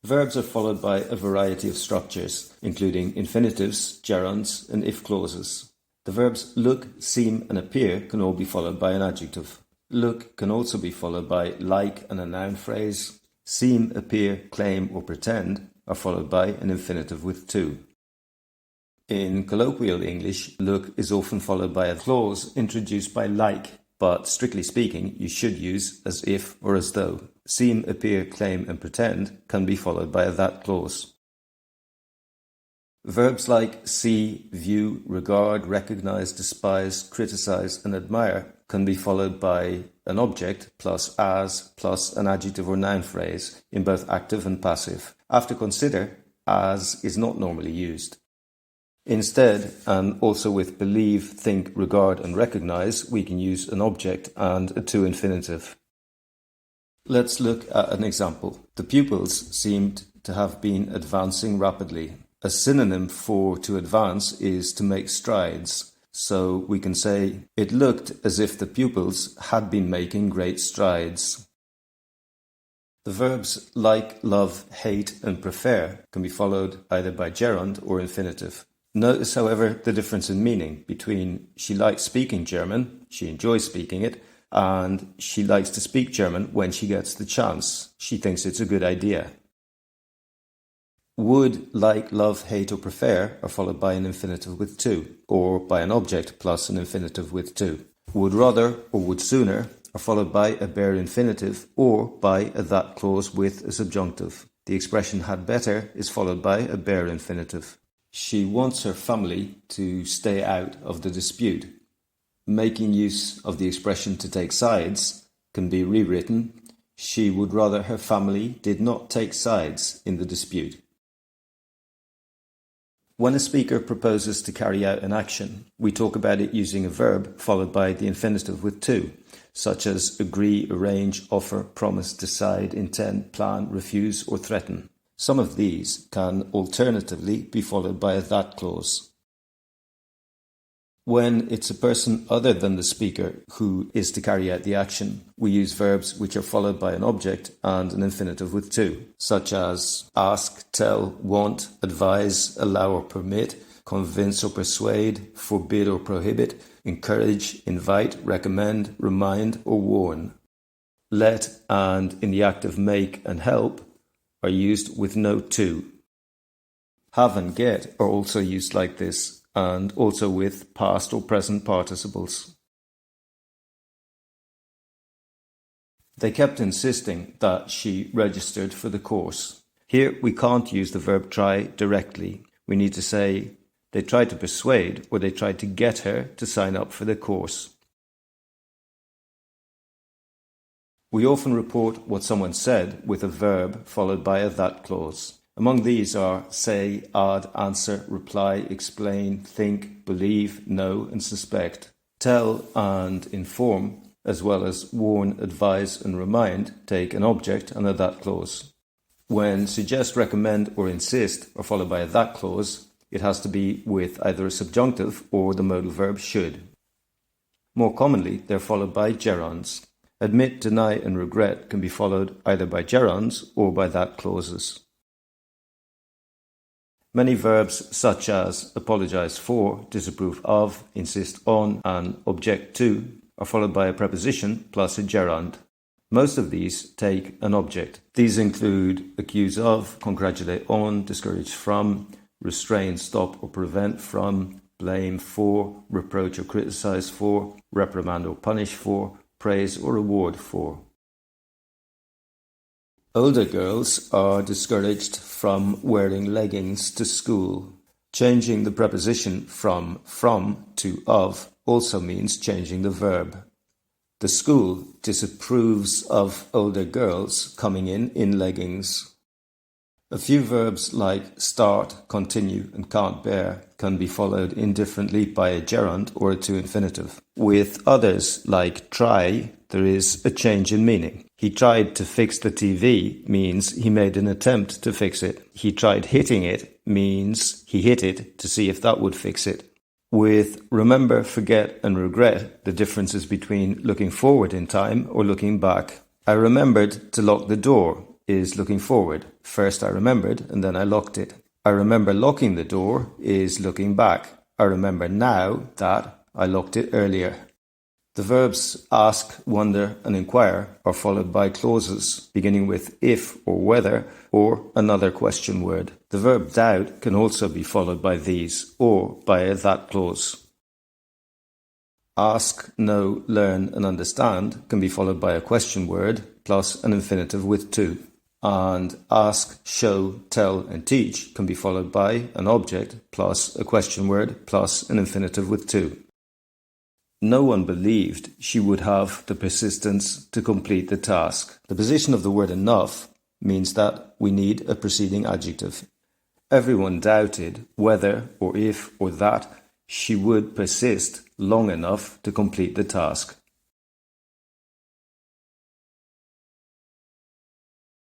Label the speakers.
Speaker 1: Verbs are followed by a variety of structures, including infinitives, gerunds, and if clauses. The verbs look, seem, and appear can all be followed by an adjective. Look can also be followed by like and a noun phrase. Seem, appear, claim, or pretend are followed by an infinitive with to. In colloquial English, look is often followed by a clause introduced by like, but strictly speaking, you should use as if or as though. Seem, appear, claim, and pretend can be followed by a that clause. Verbs like see, view, regard, recognize, despise, criticize, and admire can be followed by an object plus as plus an adjective or noun phrase in both active and passive. After consider, as is not normally used. Instead, and also with believe, think, regard, and recognize, we can use an object and a to infinitive. Let's look at an example. The pupils seemed to have been advancing rapidly. A synonym for to advance is to make strides. So we can say, it looked as if the pupils had been making great strides. The verbs like, love, hate, and prefer can be followed either by gerund or infinitive. Notice, however, the difference in meaning between she likes speaking German, she enjoys speaking it, and she likes to speak German when she gets the chance. She thinks it's a good idea. Would, like, love, hate, or prefer are followed by an infinitive with to, or by an object plus an infinitive with to. Would rather or would sooner are followed by a bare infinitive or by a that clause with a subjunctive. The expression had better is followed by a bare infinitive. She wants her family to stay out of the dispute. Making use of the expression to take sides can be rewritten, she would rather her family did not take sides in the dispute. When a speaker proposes to carry out an action, we talk about it using a verb followed by the infinitive with to, such as agree, arrange, offer, promise, decide, intend, plan, refuse, or threaten. Some of these can alternatively be followed by a that clause. When it's a person other than the speaker who is to carry out the action, we use verbs which are followed by an object and an infinitive with to, such as ask, tell, want, advise, allow or permit, convince or persuade, forbid or prohibit, encourage, invite, recommend, remind or warn. Let and in the active make and help are used with no to. Have and get are also used like this, and also with past or present participles. They kept insisting that she registered for the course. Here we can't use the verb try directly. We need to say they tried to persuade or they tried to get her to sign up for the course. We often report what someone said with a verb followed by a that clause. Among these are say, add, answer, reply, explain, think, believe, know, and suspect. Tell and inform, as well as warn, advise, and remind, take an object and a that clause. When suggest, recommend, or insist are followed by a that clause, it has to be with either a subjunctive or the modal verb should. More commonly, they're followed by gerunds. Admit, deny, and regret can be followed either by gerunds or by that clauses. Many verbs such as apologize for, disapprove of, insist on, and object to are followed by a preposition plus a gerund. Most of these take an object. These include accuse of, congratulate on, discourage from, restrain, stop, or prevent from, blame for, reproach or criticize for, reprimand or punish for, praise or reward for. Older girls are discouraged from wearing leggings to school. Changing the preposition from to of also means changing the verb. The school disapproves of older girls coming in leggings. A few verbs like start, continue, and can't bear can be followed indifferently by a gerund or a to infinitive. With others, like try, there is a change in meaning. He tried to fix the TV means he made an attempt to fix it. He tried hitting it means he hit it to see if that would fix it. With remember, forget, and regret, the difference is between looking forward in time or looking back. I remembered to lock the door is looking forward. First I remembered and then I locked it. I remember locking the door is looking back. I remember now that I locked it earlier. The verbs ask, wonder, and inquire are followed by clauses beginning with if or whether or another question word. The verb doubt can also be followed by these or by a that clause. Ask, know, learn, and understand can be followed by a question word plus an infinitive with to. And ask, show, tell, and teach can be followed by an object plus a question word plus an infinitive with to. No one believed she would have the persistence to complete the task. The position of the word enough means that we need a preceding adjective. Everyone doubted whether or if or that she would persist long enough to complete the task.